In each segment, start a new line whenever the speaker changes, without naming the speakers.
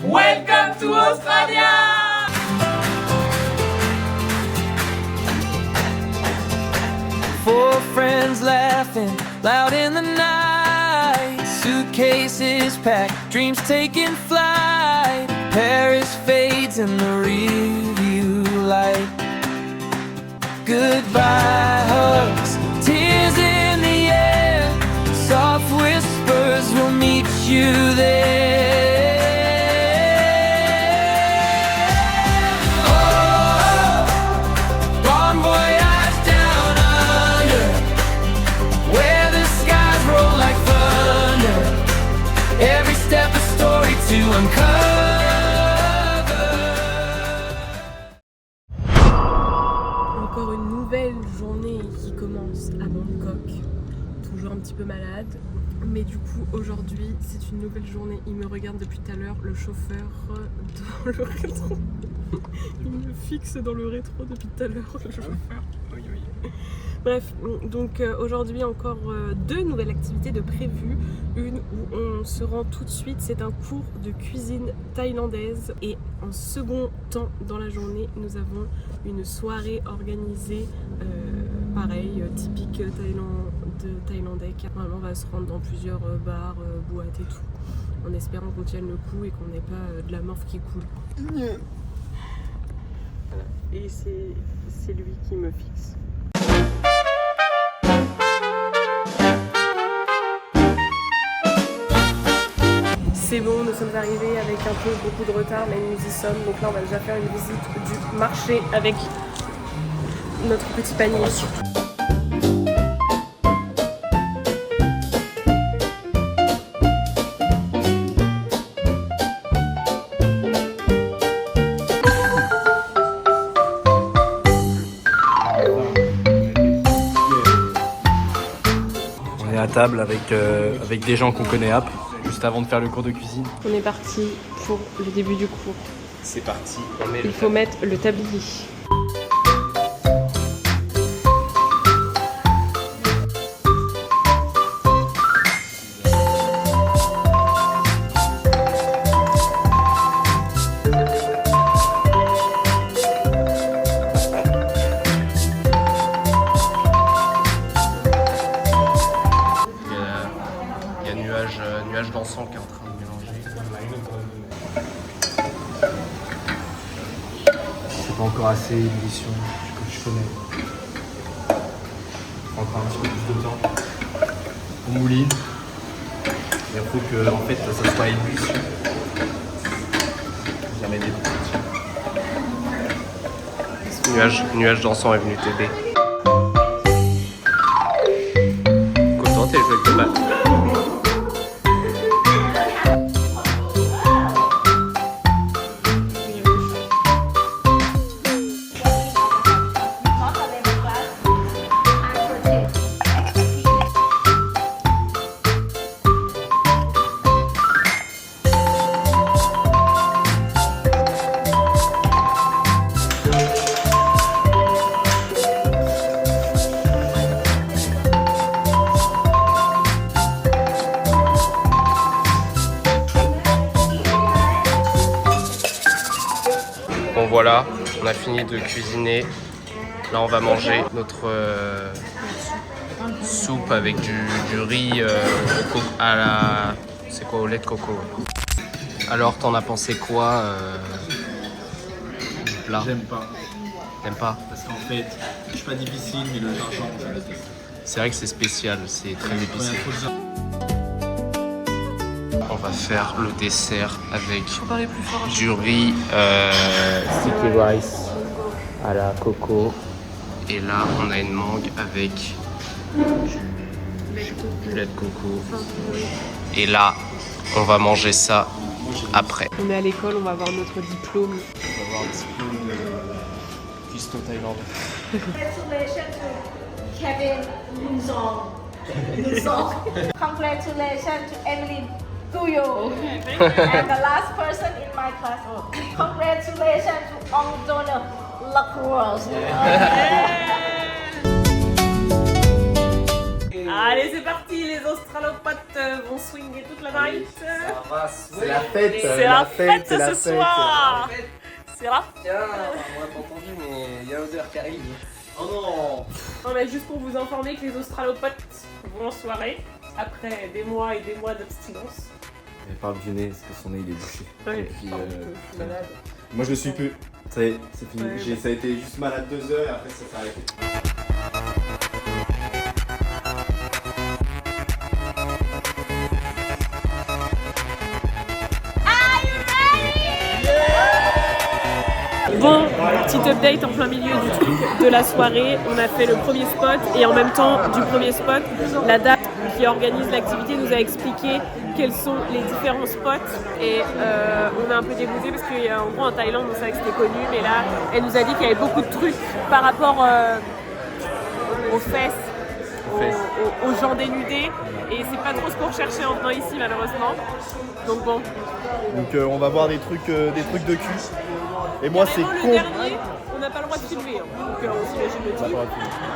Welcome to Australia!
Four friends laughing loud in the night. Suitcases packed, dreams taking flight. Paris fades in the rearview light. Goodbye hugs, tears in the air. Soft whispers will meet you there.
Encore une nouvelle journée qui commence à Bangkok. Toujours un petit peu malade. Mais du coup aujourd'hui c'est une nouvelle journée. Il me regarde depuis tout à l'heure, le chauffeur dans le rétro. Il me fixe dans le rétro depuis tout à l'heure, le chauffeur. Oui, oui. Bref, donc aujourd'hui encore deux nouvelles activités de prévues. Une où on se rend tout de suite, c'est un cours de cuisine thaïlandaise. Et en second temps dans la journée, nous avons une soirée organisée, pareil, typique thaïlandais. Normalement on va se rendre dans plusieurs bars, boîtes et tout, en espérant qu'on tienne le coup et qu'on n'ait pas de la morphe qui coule. Voilà. Et c'est lui qui me fixe. C'est bon, nous sommes arrivés avec un peu beaucoup de retard, mais nous y sommes. Donc là, on va déjà faire une visite du marché avec notre petit panier.
On est à table avec des gens qu'on connaît juste avant de faire le cours de cuisine.
On est parti pour le début du cours.
C'est parti,
Il faut mettre le tablier.
Nuage d'encens qui est en train de mélanger. C'est pas encore assez ébullition, que je connais. Encore un petit peu plus de temps. On mouline. Et il faut que en fait ça soit ébullition. Jamais des nuage d'encens est venu t'aider. Content, t'es joué avec le bal. Bon voilà, on a fini de cuisiner. Là on va manger notre soupe avec du riz à la... C'est quoi, au lait de coco. Alors t'en as pensé quoi du plat?
J'aime pas.
T'aimes pas?
Parce qu'en fait, je suis pas difficile, mais le gingembre, je déteste.
C'est vrai que c'est spécial, c'est très
Quand il y
épicé.
a trop de gingembre.
On va faire le dessert avec
Faut parler plus fort.
du riz sticky rice à la coco. Et là, on a une mangue avec du lait de coco. Et là, on va manger ça après.
On est à l'école, on va avoir notre diplôme.
On va avoir un diplôme de cuistot thaïlandais.
Congratulations to Kevin Luzon. Congratulations to Emily Guyo. And the last person in my class. Congratulations to Ong Donor Lacrosse.
Allez, c'est parti, les Australopathes vont swinger toute la night.
C'est la fête.
C'est la fête ce soir. C'est la
Tiens, on n'a pas entendu, mais il y a l'odeur qui arrive.
Oh non.
Non, mais juste pour vous informer que les Australopathes vont en soirée après des mois et des mois d'abstinence.
Elle parle du nez, parce que son nez il est bouché.
Ouais,
Et puis,
pardon, je suis malade.
moi je le suis plus. Ça y est, c'est fini.
Ouais,
Ça a été juste malade 2 heures et après ça s'est arrêté.
Bon, petite update en plein milieu du truc de la soirée. On a fait le premier spot et en même temps du premier spot, la dame qui organise l'activité nous a expliqué quels sont les différents spots et on est un peu dégoûté parce qu'en gros en Thaïlande on savait que c'était connu, mais là elle nous a dit qu'il y avait beaucoup de trucs par rapport aux fesses, aux gens dénudés, et c'est pas trop ce qu'on recherchait en venant ici malheureusement. Donc bon.
Donc on va voir des trucs de cul. Et moi c'est
Vraiment, le dernier, on n'a pas le droit de filmer, hein. Donc on s'imagine le type.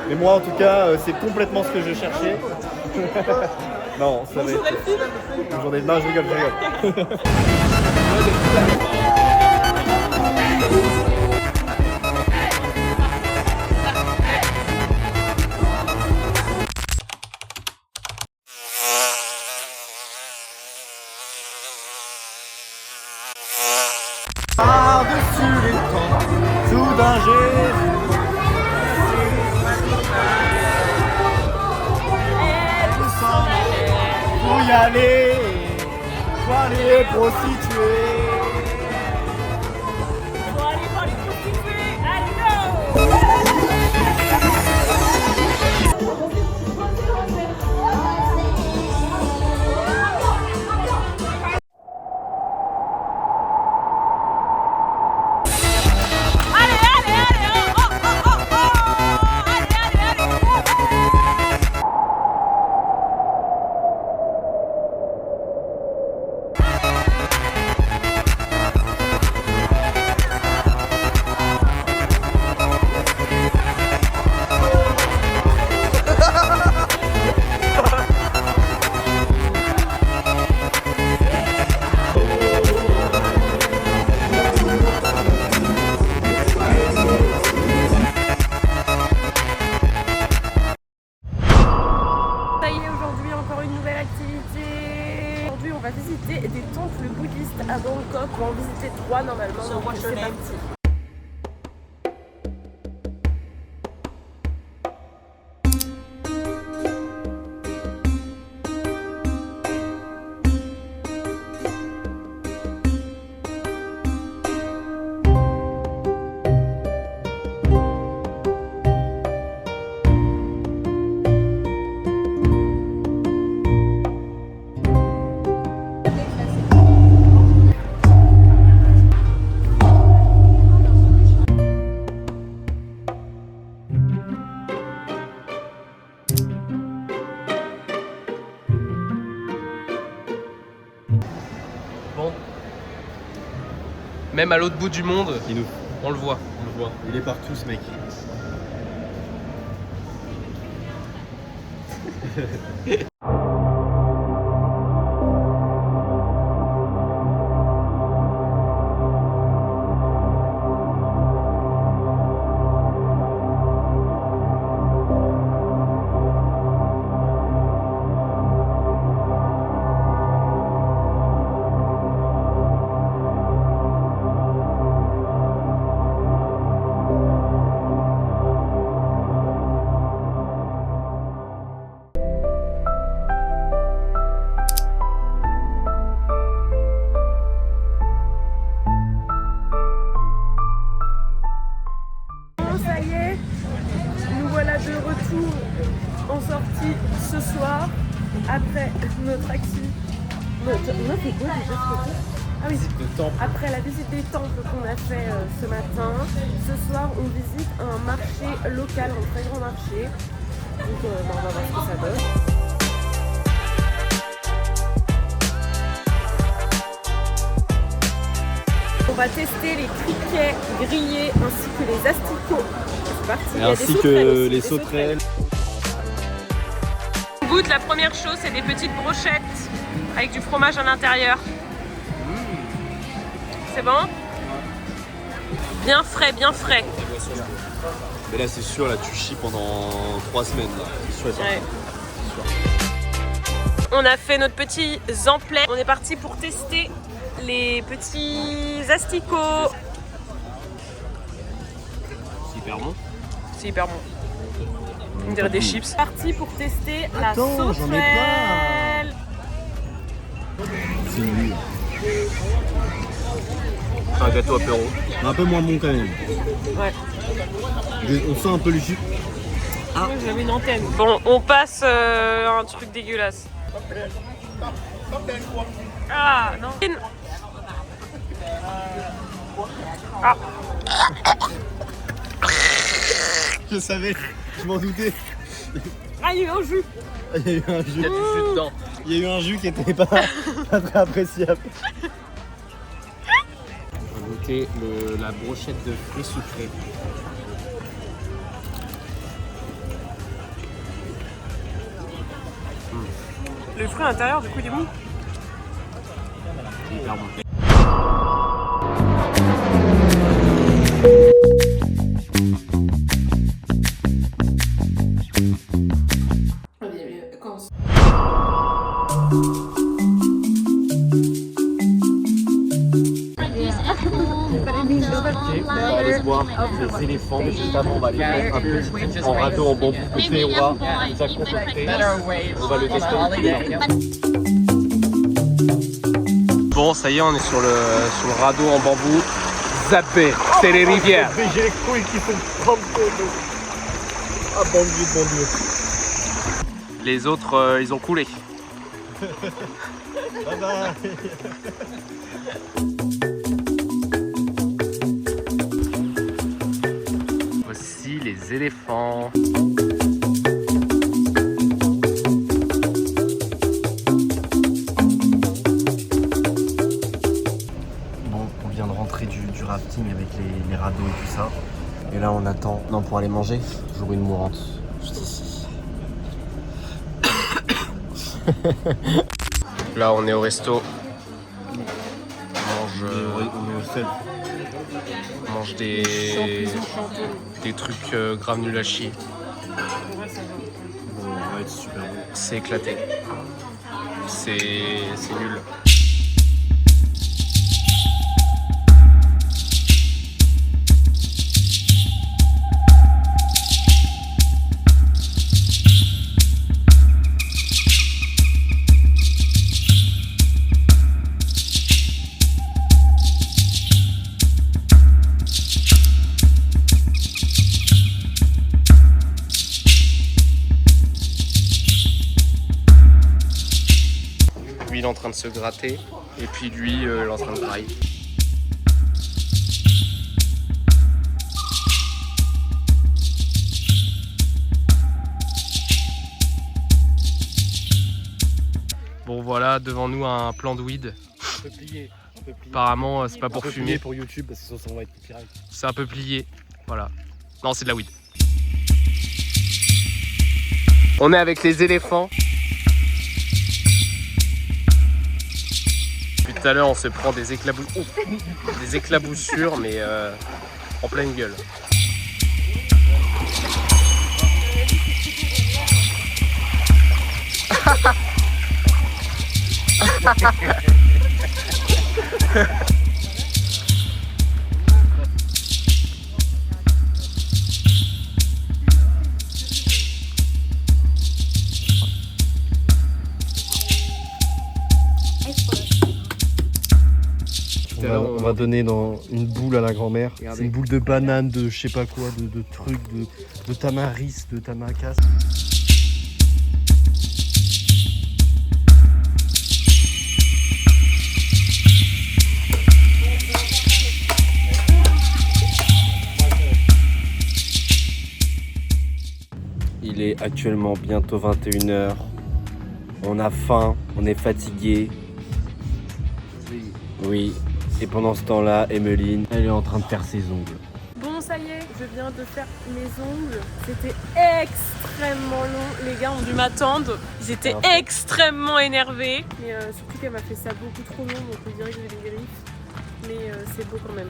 Mais moi en tout cas c'est complètement ce que je cherchais. Non, ça va
Bonjour
être...
Delphine.
Non, je rigole. Par-dessus les temps, soudain j'ai faut y aller, voir les prostituées.
Faut aller voir les prostituées. Allez, go! Ça y est, aujourd'hui encore une nouvelle activité. Aujourd'hui on va visiter des temples bouddhistes à Bangkok. On va en visiter 3 normalement, donc c'est parti.
Bon. Même à l'autre bout du monde, on le voit.
Il est partout ce mec.
Ça y est, nous voilà de retour en sortie ce soir après notre activité. On a fait quoi déjà ce côté ? Ah oui, après la visite des temples qu'on a fait ce matin, ce soir on visite un marché local, un très grand marché. Donc on va voir ce que ça donne. On va tester les criquets grillés ainsi que les asticots. C'est parti. Il y a des
Ainsi
sauterelles
que
aussi,
les
des
sauterelles.
goûte la première chose, c'est des petites brochettes avec du fromage à l'intérieur. C'est bon? Bien frais, bien frais.
Mais là, c'est sûr, là, tu chies pendant 3 semaines. Là. C'est sûr et certain.
Ouais. On a fait notre petit emplet. On est parti pour tester les petits asticots.
C'est hyper bon.
C'est hyper bon. On dirait des chips. Parti pour tester
Attends,
la
j'en ai
sauterelle.
C'est nul.
Un gâteau apéro.
Un peu moins bon quand même.
Ouais.
On sent un peu le jus.
Moi, j'avais une antenne. Bon, on passe à un truc dégueulasse. Ah, non. Ah.
Je savais, je m'en doutais.
Ah, il y a eu un jus.
Il y a eu un jus.
Il y a du jus dedans.
Il y a eu un jus qui était pas très appréciable.
On va goûter la brochette de fruits sucrés.
Le fruit à l'intérieur, du coup, il est bon.
C'est hyper bon.
On va aller voir les éléphants, mais juste avant, on va aller mettre un petit truc en radeau en bambou que Théora nous a concocté. On va le tester.
Bon, ça y est, on est sur le radeau en bambou. Zappé, c'est les rivières.
J'ai les couilles qui sont trempées. Ah, bon Dieu, bon Dieu.
Les autres, ils ont coulé.
Bye bye.
Voici les éléphants.
Bon, on vient de rentrer du rafting avec les radeaux et tout ça. Et là, on attend. Non, pour aller manger, toujours une mourante. Juste ici.
Là, on est au resto. On
est au sel.
mange des trucs grave nuls à chier.
Bon, on va être super bon.
C'est éclaté. C'est nul. Lui, il est en train de se gratter. Et puis lui, il est en train de brailler. Bon voilà, devant nous un plan de weed.
On peut plier.
Apparemment, c'est pas pour fumer.
Pour YouTube parce que sinon on va être pirate.
C'est un peu plié. Voilà. Non, c'est de la weed. On est avec les éléphants. Depuis tout à l'heure, on se prend des éclaboussures, mais en pleine gueule.
On va donner dans une boule à la grand-mère. C'est une boule de banane, de je sais pas quoi, de trucs, de tamaris, de tamakas. Il est actuellement bientôt 21 h. On a faim, on est fatigué. Oui. Et pendant ce temps-là, Emeline, elle est en train de faire ses ongles.
Bon, ça y est, je je viens de faire mes ongles. C'était extrêmement long. Les gars ont dû m'attendre. Ils étaient extrêmement énervés. Mais surtout qu'elle m'a fait ça beaucoup trop long, donc on dirait que j'ai des griffes. Mais c'est beau quand même.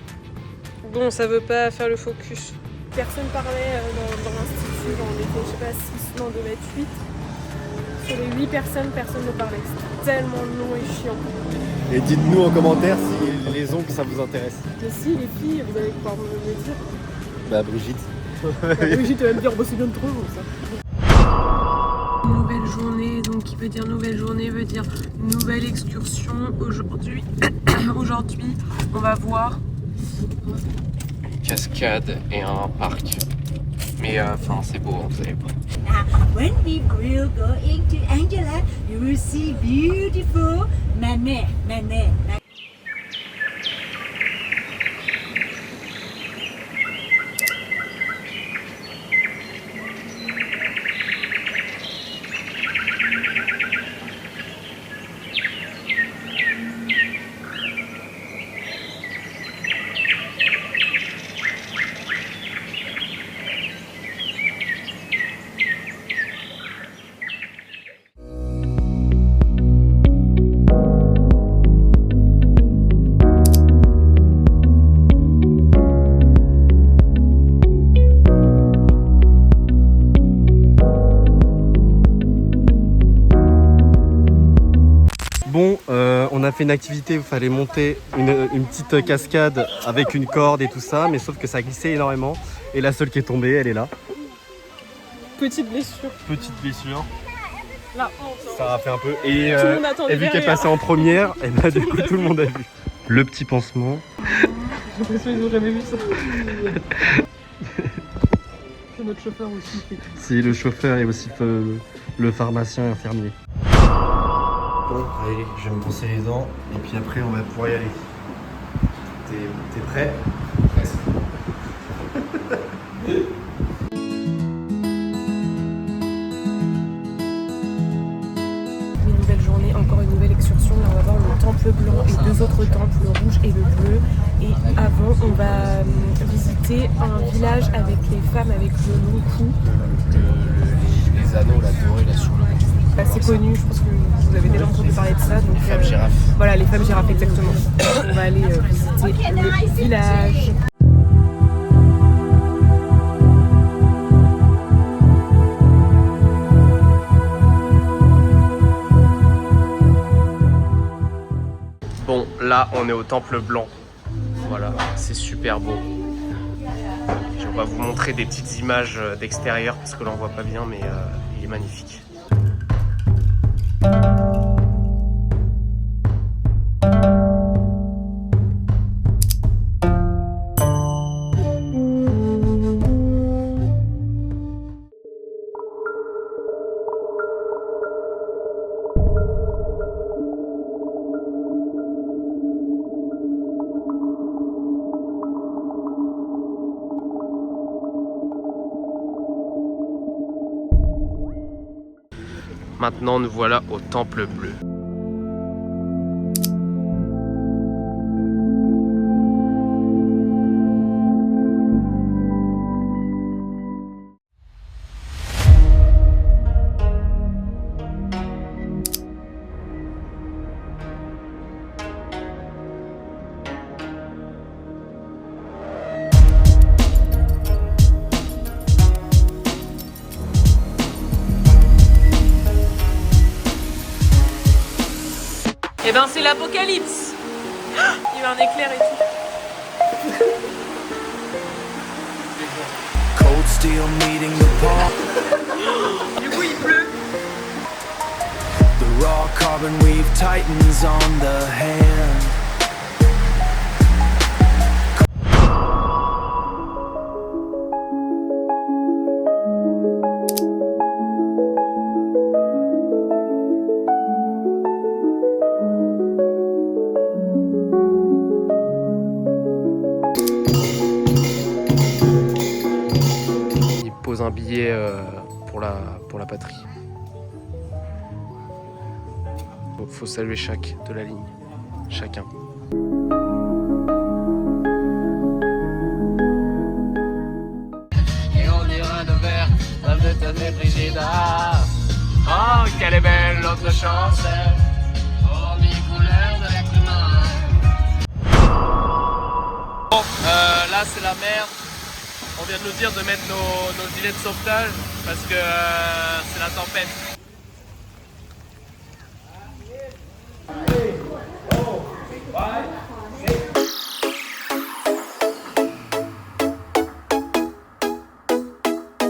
Bon, ça veut pas faire le focus. Personne parlait dans l'institut, on était, je sais pas, 6, non, devait être 8. Sur les 8 personnes, personne ne parlait. C'était tellement long et chiant.
Et dites-nous en commentaire si les ongles ça vous intéresse.
Mais si, les filles, vous allez pouvoir me le dire.
Bah Brigitte.
Brigitte va me dire, bah, c'est bien trop long ça. Nouvelle journée, donc qui veut dire nouvelle journée, veut dire nouvelle excursion. Aujourd'hui, on va voir
Cascade et un parc. Mais enfin, c'est beau, hein, vous allez voir.
When we will go into Angela, you will see beautiful Manet.
Bon, on a fait une activité où il fallait monter une petite cascade avec une corde et tout ça, mais sauf que ça glissait énormément. Et la seule qui est tombée, elle est là.
petite blessure.
Petite blessure.
La honte.
Ça a fait un peu. Et,
Tout le monde attendait
et vu qu'elle
derrière.
passait en première, et bah, du coup tout le monde a vu. Le petit pansement.
J'ai l'impression qu'ils n'ont jamais vu ça. C'est notre chauffeur aussi.
Si, le chauffeur et aussi le pharmacien infirmier. Bon, allez, je vais me brosser les dents et puis après on va pouvoir y aller. T'es prêt? Presque.
Une nouvelle journée, encore une nouvelle excursion. Là, on va voir le temple blanc et deux autres temples, le rouge et le bleu. Et avant, on va visiter un village avec les femmes avec le long cou.
Les anneaux, la dorée, là, sur le cou.
C'est connu, je pense que vous avez déjà entendu parler de ça. Donc,
Les femmes girafes.
Voilà, les femmes girafes, exactement. On va aller visiter le village.
Bon, là, on est au temple blanc. Voilà, c'est super beau. On va vous montrer des petites images d'extérieur parce que là, on voit pas bien, mais il est magnifique. Maintenant, nous voilà au temple bleu.
Eh ben c'est l'apocalypse. Il y a eu un éclair et tout.
Cold steel meeting the pump.
Du coup il pleut.
The raw carbon weave tightens on the hand.
Un billet pour la patrie. Donc faut saluer chaque de la ligne, chacun. notre chance. Oh, mes couleurs de l'être humain. Bon, là c'est la mer. On vient de nous dire de mettre nos gilets de sauvetage parce que c'est la tempête.